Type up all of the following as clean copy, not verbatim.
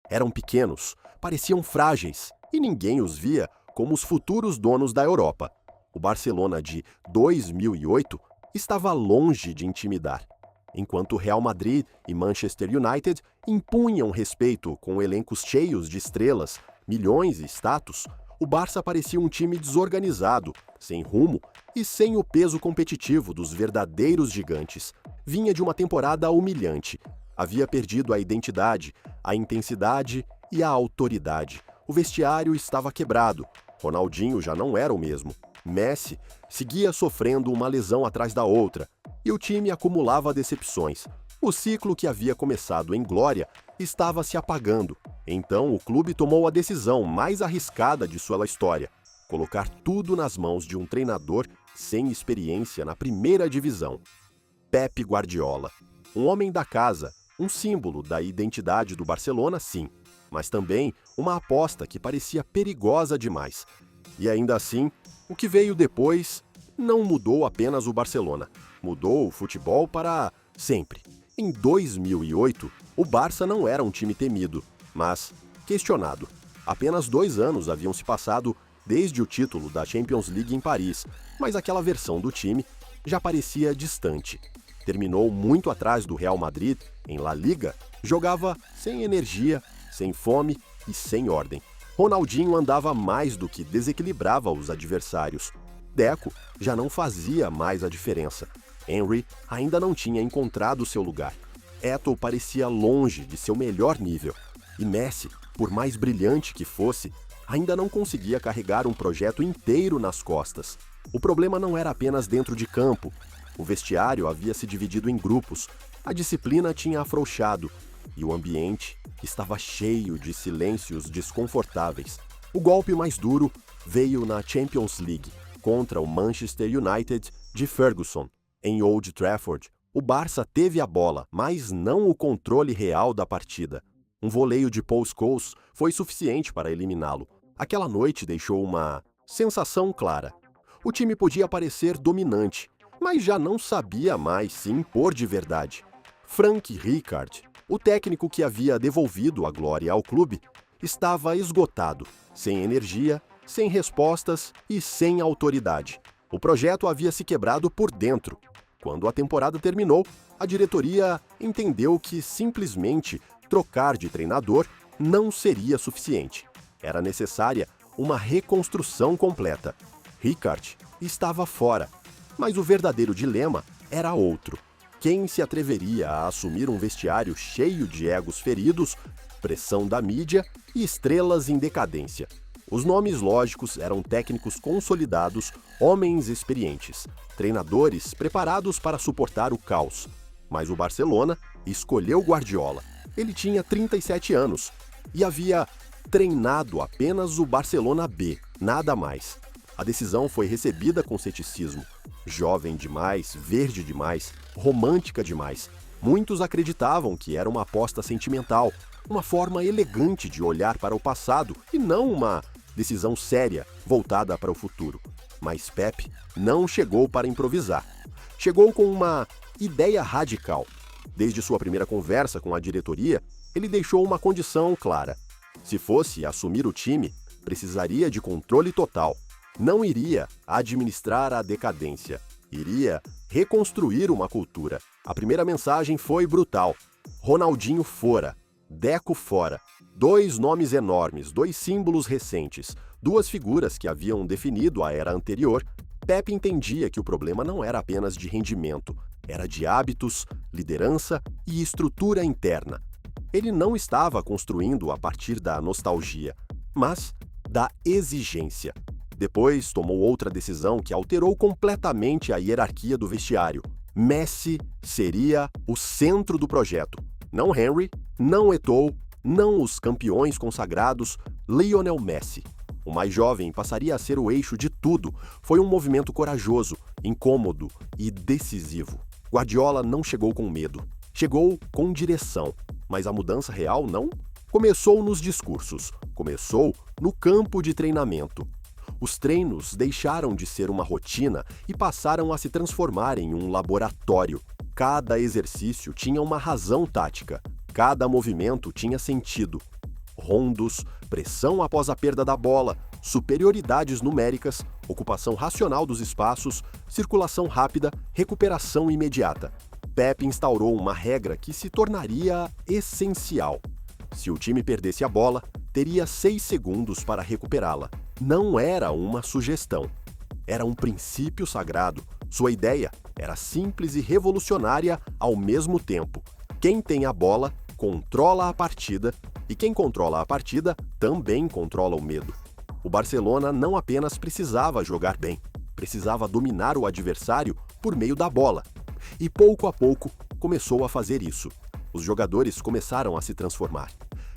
Eram pequenos, pareciam frágeis e ninguém os via como os futuros donos da Europa. O Barcelona de 2008 estava longe de intimidar. Enquanto o Real Madrid e Manchester United impunham respeito com elencos cheios de estrelas, milhões e status, o Barça parecia um time desorganizado, sem rumo e sem o peso competitivo dos verdadeiros gigantes. Vinha de uma temporada humilhante. Havia perdido a identidade, a intensidade e a autoridade. O vestiário estava quebrado. Ronaldinho já não era o mesmo. Messi seguia sofrendo uma lesão atrás da outra. E o time acumulava decepções. O ciclo que havia começado em glória estava se apagando. Então o clube tomou a decisão mais arriscada de sua história: colocar tudo nas mãos de um treinador sem experiência na primeira divisão. Pep Guardiola. Um homem da casa, um símbolo da identidade do Barcelona, sim, mas também uma aposta que parecia perigosa demais. E ainda assim, o que veio depois não mudou apenas o Barcelona, mudou o futebol para sempre. Em 2008, o Barça não era um time temido, mas questionado. Apenas 2 anos haviam se passado desde o título da Champions League em Paris, mas aquela versão do time já parecia distante. Terminou muito atrás do Real Madrid em La Liga, jogava sem energia, sem fome e sem ordem. Ronaldinho andava mais do que desequilibrava os adversários. Deco já não fazia mais a diferença. Henry ainda não tinha encontrado seu lugar. Eto'o parecia longe de seu melhor nível. E Messi, por mais brilhante que fosse, ainda não conseguia carregar um projeto inteiro nas costas. O problema não era apenas dentro de campo. O vestiário havia se dividido em grupos, a disciplina tinha afrouxado e o ambiente estava cheio de silêncios desconfortáveis. O golpe mais duro veio na Champions League, contra o Manchester United de Ferguson. Em Old Trafford, o Barça teve a bola, mas não o controle real da partida. Um voleio de Paul Scholes foi suficiente para eliminá-lo. Aquela noite deixou uma sensação clara. O time podia parecer dominante, mas já não sabia mais se impor de verdade. Frank Rijkaard, o técnico que havia devolvido a glória ao clube, estava esgotado, sem energia, sem respostas e sem autoridade. O projeto havia se quebrado por dentro. Quando a temporada terminou, a diretoria entendeu que simplesmente trocar de treinador não seria suficiente. Era necessária uma reconstrução completa. Rijkaard estava fora, mas o verdadeiro dilema era outro. Quem se atreveria a assumir um vestiário cheio de egos feridos, pressão da mídia e estrelas em decadência? Os nomes lógicos eram técnicos consolidados, homens experientes, treinadores preparados para suportar o caos. Mas o Barcelona escolheu Guardiola. Ele tinha 37 anos e havia treinado apenas o Barcelona B, nada mais. A decisão foi recebida com ceticismo. Jovem demais, verde demais, romântica demais. Muitos acreditavam que era uma aposta sentimental, uma forma elegante de olhar para o passado e não uma decisão séria, voltada para o futuro. Mas Pep não chegou para improvisar. Chegou com uma ideia radical. Desde sua primeira conversa com a diretoria, ele deixou uma condição clara. Se fosse assumir o time, precisaria de controle total. Não iria administrar a decadência, iria reconstruir uma cultura. A primeira mensagem foi brutal. Ronaldinho fora, Deco fora. 2 nomes enormes, 2 símbolos recentes, 2 figuras que haviam definido a era anterior. Pep entendia que o problema não era apenas de rendimento, era de hábitos, liderança e estrutura interna. Ele não estava construindo a partir da nostalgia, mas da exigência. Depois tomou outra decisão que alterou completamente a hierarquia do vestiário. Messi seria o centro do projeto. Não Henry, não Eto'o, não os campeões consagrados, Lionel Messi. O mais jovem passaria a ser o eixo de tudo. Foi um movimento corajoso, incômodo e decisivo. Guardiola não chegou com medo. Chegou com direção. Mas a mudança real não começou nos discursos. Começou no campo de treinamento. Os treinos deixaram de ser uma rotina e passaram a se transformar em um laboratório. Cada exercício tinha uma razão tática. Cada movimento tinha sentido. rondos, pressão após a perda da bola, superioridades numéricas, ocupação racional dos espaços, circulação rápida, recuperação imediata. Pep instaurou uma regra que se tornaria essencial. Se o time perdesse a bola, teria 6 segundos para recuperá-la. Não era uma sugestão. Era um princípio sagrado. Sua ideia era simples e revolucionária ao mesmo tempo. Quem tem a bola controla a partida, e quem controla a partida também controla o medo. O Barcelona não apenas precisava jogar bem, precisava dominar o adversário por meio da bola. E pouco a pouco começou a fazer isso. Os jogadores começaram a se transformar.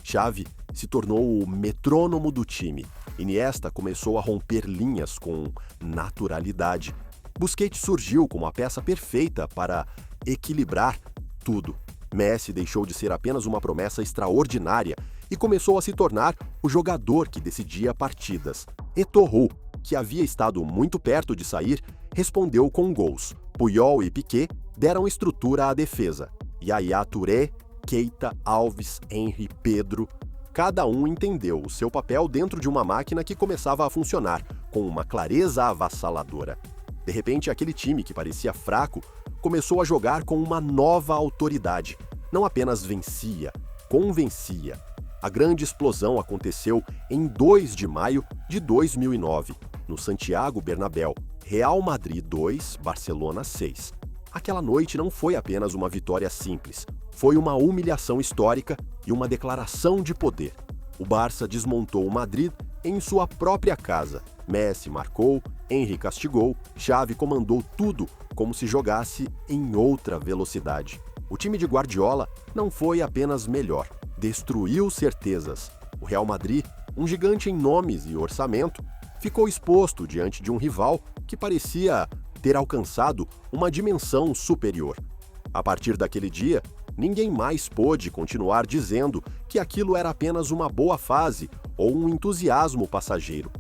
Xavi se tornou o metrônomo do time. Iniesta começou a romper linhas com naturalidade. Busquets surgiu como a peça perfeita para equilibrar tudo. Messi deixou de ser apenas uma promessa extraordinária e começou a se tornar o jogador que decidia partidas. Eto'o, que havia estado muito perto de sair, respondeu com gols. Puyol e Piqué deram estrutura à defesa. Yaya Touré, Keita, Alves, Henry, Pedro. Cada um entendeu o seu papel dentro de uma máquina que começava a funcionar, com uma clareza avassaladora. De repente, aquele time que parecia fraco começou a jogar com uma nova autoridade. Não apenas vencia, convencia. A grande explosão aconteceu em 2 de maio de 2009, no Santiago Bernabéu. Real Madrid 2, Barcelona 6. Aquela noite não foi apenas uma vitória simples, foi uma humilhação histórica e uma declaração de poder. O Barça desmontou o Madrid em sua própria casa. Messi marcou, Henry castigou, Xavi comandou tudo como se jogasse em outra velocidade. O time de Guardiola não foi apenas melhor, destruiu certezas. O Real Madrid, um gigante em nomes e orçamento, ficou exposto diante de um rival que parecia ter alcançado uma dimensão superior. A partir daquele dia, ninguém mais pôde continuar dizendo que aquilo era apenas uma boa fase ou um entusiasmo passageiro.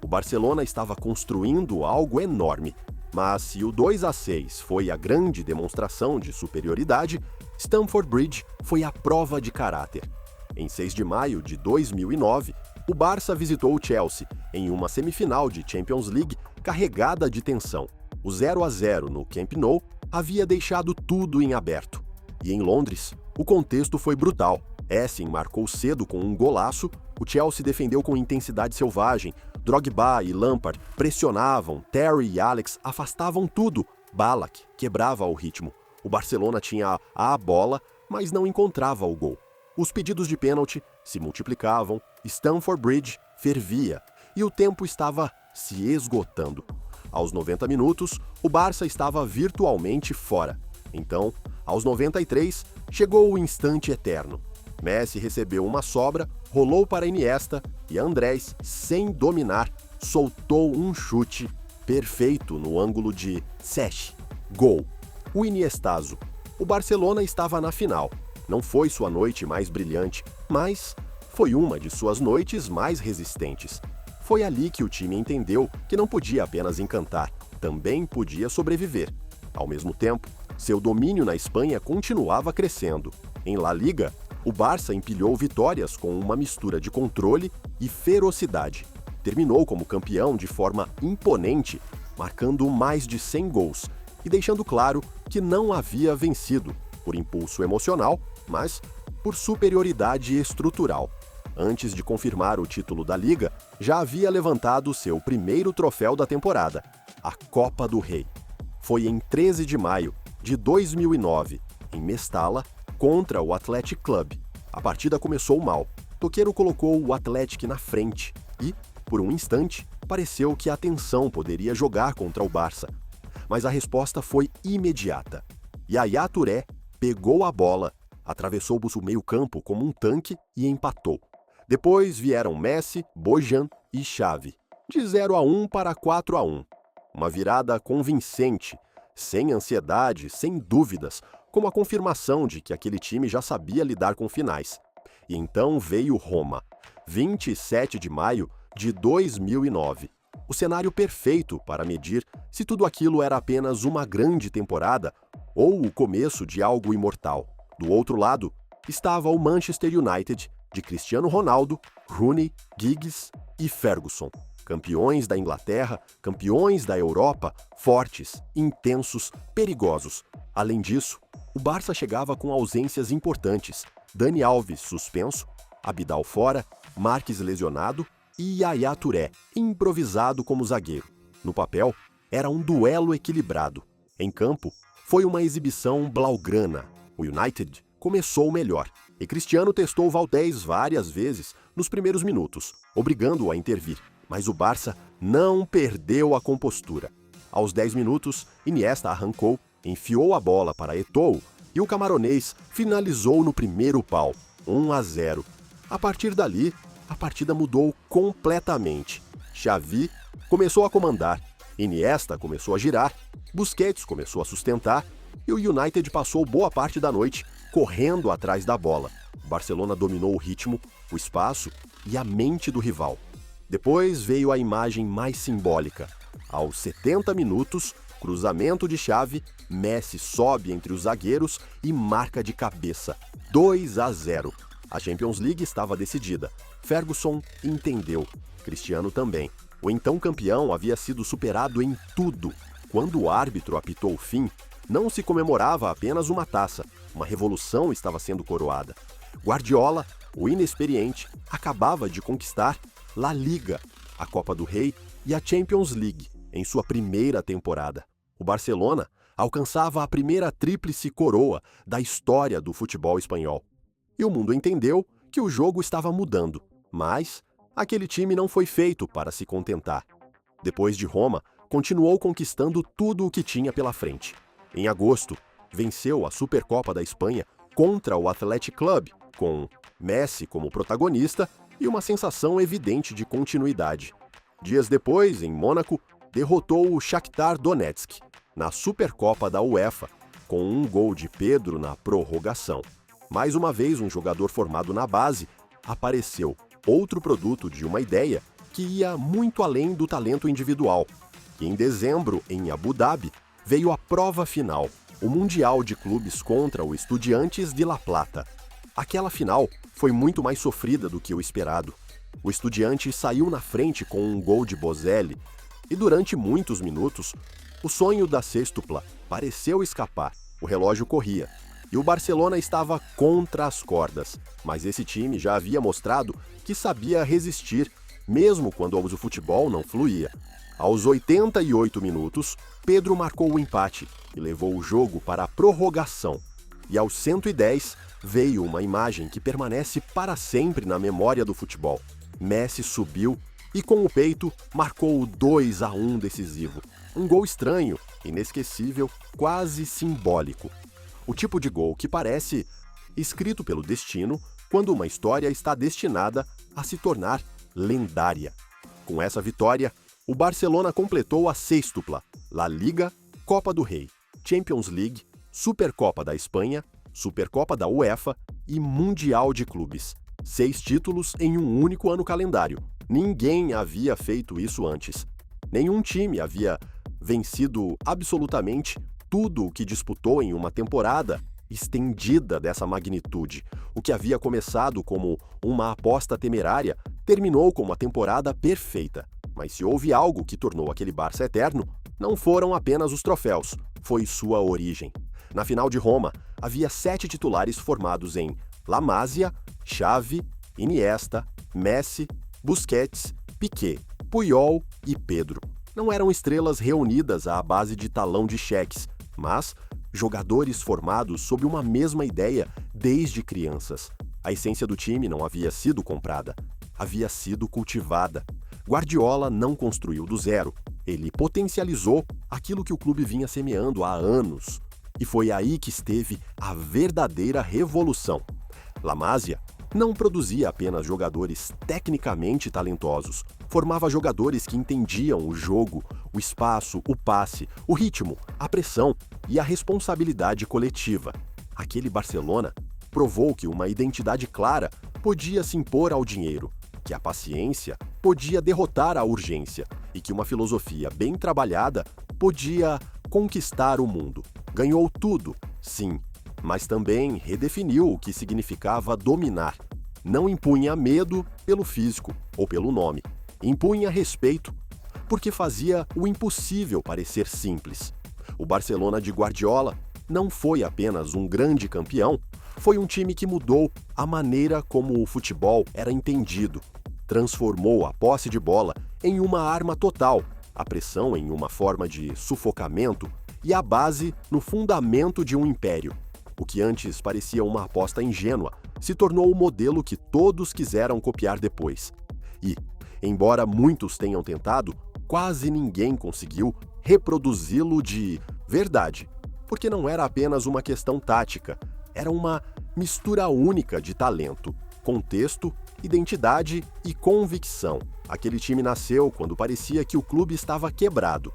O Barcelona estava construindo algo enorme, mas se o 2-6 foi a grande demonstração de superioridade, Stamford Bridge foi a prova de caráter. Em 6 de maio de 2009, o Barça visitou o Chelsea em uma semifinal de Champions League carregada de tensão. O 0-0 no Camp Nou havia deixado tudo em aberto. E em Londres, o contexto foi brutal. Essien marcou cedo com um golaço, o Chelsea defendeu com intensidade selvagem, Drogba e Lampard pressionavam, Terry e Alex afastavam tudo, Ballack quebrava o ritmo. O Barcelona tinha a bola, mas não encontrava o gol. Os pedidos de pênalti se multiplicavam, Stamford Bridge fervia e o tempo estava se esgotando. Aos 90 minutos, o Barça estava virtualmente fora. Então, aos 93, chegou o instante eterno. Messi recebeu uma sobra, rolou para Iniesta e Andrés, sem dominar, soltou um chute perfeito no ângulo de Sech. Gol. O Iniestazo. O Barcelona estava na final. Não foi sua noite mais brilhante, mas foi uma de suas noites mais resistentes. Foi ali que o time entendeu que não podia apenas encantar, também podia sobreviver. Ao mesmo tempo, seu domínio na Espanha continuava crescendo. Em La Liga, o Barça empilhou vitórias com uma mistura de controle e ferocidade. Terminou como campeão de forma imponente, marcando mais de 100 gols e deixando claro que não havia vencido por impulso emocional, mas por superioridade estrutural. Antes de confirmar o título da Liga, já havia levantado seu primeiro troféu da temporada, a Copa do Rei. Foi em 13 de maio de 2009, em Mestalla, contra o Athletic Club. A partida começou mal. Toqueiro colocou o Athletic na frente e, por um instante, pareceu que a tensão poderia jogar contra o Barça. Mas a resposta foi imediata. Yaya Touré pegou a bola, atravessou o meio-campo como um tanque e empatou. Depois vieram Messi, Bojan e Xavi, de 0-1 para 4-1. Uma virada convincente, sem ansiedade, sem dúvidas, como a confirmação de que aquele time já sabia lidar com finais. E então veio Roma, 27 de maio de 2009. O cenário perfeito para medir se tudo aquilo era apenas uma grande temporada ou o começo de algo imortal. Do outro lado, estava o Manchester United, de Cristiano Ronaldo, Rooney, Giggs e Ferguson. Campeões da Inglaterra, campeões da Europa, fortes, intensos, perigosos. Além disso, o Barça chegava com ausências importantes. Dani Alves suspenso, Abidal fora, Marques lesionado e Yaya Touré, improvisado como zagueiro. No papel, era um duelo equilibrado. Em campo, foi uma exibição blaugrana. O United começou melhor e Cristiano testou Valdés várias vezes nos primeiros minutos, obrigando-o a intervir. Mas o Barça não perdeu a compostura. Aos 10 minutos, Iniesta arrancou, enfiou a bola para Eto'o e o camaronês finalizou no primeiro pau, 1-0. A partir dali, a partida mudou completamente. Xavi começou a comandar, Iniesta começou a girar, Busquets começou a sustentar e o United passou boa parte da noite correndo atrás da bola. O Barcelona dominou o ritmo, o espaço e a mente do rival. Depois veio a imagem mais simbólica. Aos 70 minutos, cruzamento de chave, Messi sobe entre os zagueiros e marca de cabeça, 2-0. A Champions League estava decidida. Ferguson entendeu, Cristiano também. O então campeão havia sido superado em tudo. Quando o árbitro apitou o fim, não se comemorava apenas uma taça, uma revolução estava sendo coroada. Guardiola, o inexperiente, acabava de conquistar La Liga, a Copa do Rei e a Champions League em sua primeira temporada. O Barcelona alcançava a primeira tríplice coroa da história do futebol espanhol. E o mundo entendeu que o jogo estava mudando, mas aquele time não foi feito para se contentar. Depois de Roma, continuou conquistando tudo o que tinha pela frente. Em agosto, venceu a Supercopa da Espanha contra o Athletic Club, com Messi como protagonista e uma sensação evidente de continuidade. Dias depois, em Mônaco, derrotou o Shakhtar Donetsk na Supercopa da UEFA, com um gol de Pedro na prorrogação. Mais uma vez, um jogador formado na base apareceu, outro produto de uma ideia que ia muito além do talento individual. E em dezembro, em Abu Dhabi, veio a prova final, o Mundial de Clubes contra o Estudiantes de La Plata. Aquela final foi muito mais sofrida do que o esperado. O Estudiantes saiu na frente com um gol de Bozelli e durante muitos minutos, o sonho da sextupla pareceu escapar. O relógio corria e o Barcelona estava contra as cordas, mas esse time já havia mostrado que sabia resistir, mesmo quando o futebol não fluía. Aos 88 minutos, Pedro marcou o empate e levou o jogo para a prorrogação. E aos 110, veio uma imagem que permanece para sempre na memória do futebol. Messi subiu e com o peito marcou o 2-1 decisivo. Um gol estranho, inesquecível, quase simbólico. O tipo de gol que parece escrito pelo destino quando uma história está destinada a se tornar lendária. Com essa vitória, o Barcelona completou a sextupla: La Liga, Copa do Rei, Champions League, Supercopa da Espanha, Supercopa da UEFA e Mundial de Clubes. 6 títulos em um único ano calendário. Ninguém havia feito isso antes. Nenhum time havia vencido absolutamente tudo o que disputou em uma temporada estendida dessa magnitude. O que havia começado como uma aposta temerária terminou com uma temporada perfeita. Mas se houve algo que tornou aquele Barça eterno, não foram apenas os troféus, foi sua origem. Na final de Roma, havia 7 titulares formados em La Masia, Xavi, Iniesta, Messi, Busquets, Piqué, Puyol e Pedro. Não eram estrelas reunidas à base de talão de cheques, mas jogadores formados sob uma mesma ideia desde crianças. A essência do time não havia sido comprada, havia sido cultivada. Guardiola não construiu do zero, ele potencializou aquilo que o clube vinha semeando há anos. E foi aí que esteve a verdadeira revolução. La Masia não produzia apenas jogadores tecnicamente talentosos, formava jogadores que entendiam o jogo, o espaço, o passe, o ritmo, a pressão e a responsabilidade coletiva. Aquele Barcelona provou que uma identidade clara podia se impor ao dinheiro, que a paciência podia derrotar a urgência e que uma filosofia bem trabalhada podia conquistar o mundo. Ganhou tudo, sim, mas também redefiniu o que significava dominar. não impunha medo pelo físico ou pelo nome, impunha respeito, porque fazia o impossível parecer simples. O Barcelona de Guardiola não foi apenas um grande campeão, foi um time que mudou a maneira como o futebol era entendido. Transformou a posse de bola em uma arma total, a pressão em uma forma de sufocamento e a base no fundamento de um império. O que antes parecia uma aposta ingênua se tornou o modelo que todos quiseram copiar depois. E, embora muitos tenham tentado, quase ninguém conseguiu reproduzi-lo de verdade, porque não era apenas uma questão tática, era uma mistura única de talento, contexto, identidade e convicção. Aquele time nasceu quando parecia que o clube estava quebrado.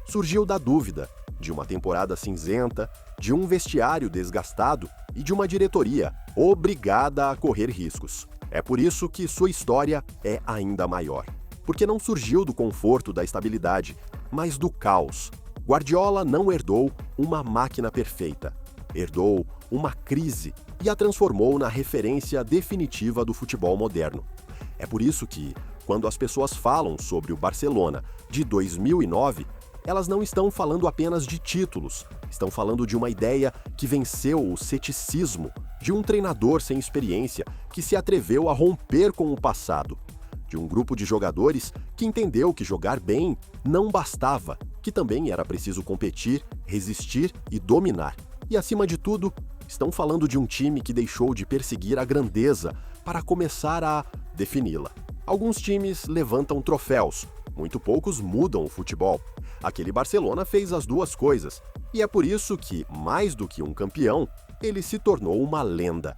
Surgiu da dúvida, de uma temporada cinzenta, de um vestiário desgastado e de uma diretoria obrigada a correr riscos. É por isso que sua história é ainda maior. Porque não surgiu do conforto da estabilidade, mas do caos. Guardiola não herdou uma máquina perfeita. Herdou uma crise e a transformou na referência definitiva do futebol moderno. É por isso que, quando as pessoas falam sobre o Barcelona de 2009, elas não estão falando apenas de títulos, estão falando de uma ideia que venceu o ceticismo, de um treinador sem experiência que se atreveu a romper com o passado, de um grupo de jogadores que entendeu que jogar bem não bastava, que também era preciso competir, resistir e dominar. E, acima de tudo, estão falando de um time que deixou de perseguir a grandeza para começar a defini-la. Alguns times levantam troféus, muito poucos mudam o futebol. Aquele Barcelona fez as duas coisas, e é por isso que, mais do que um campeão, ele se tornou uma lenda.